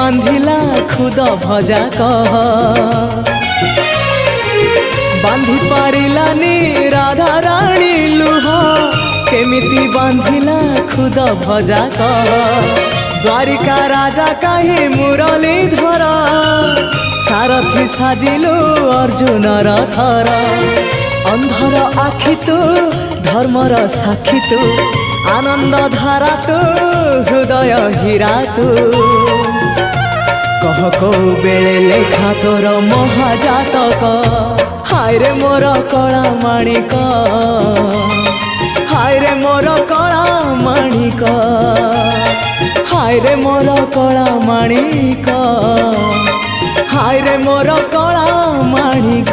बांधिला खुद भजा कह बांधि पारिलानी राधा रानी लुह केमिति बांधिला खुद भजा कह द्वारिका राजा कहीं मुरलीधर सारथी साजिलु अर्जुनर थर अंधर आखि तू धर्मर साक्षी तू आनंद धारा तू हृदय हीरा तू कह को बेले लेखा तोर महाजातक हाय रे मोर कला माणिक हाय रे मोर कला माणिक हाय रे मोर कला माणिक हाय रे मोर कला माणिक।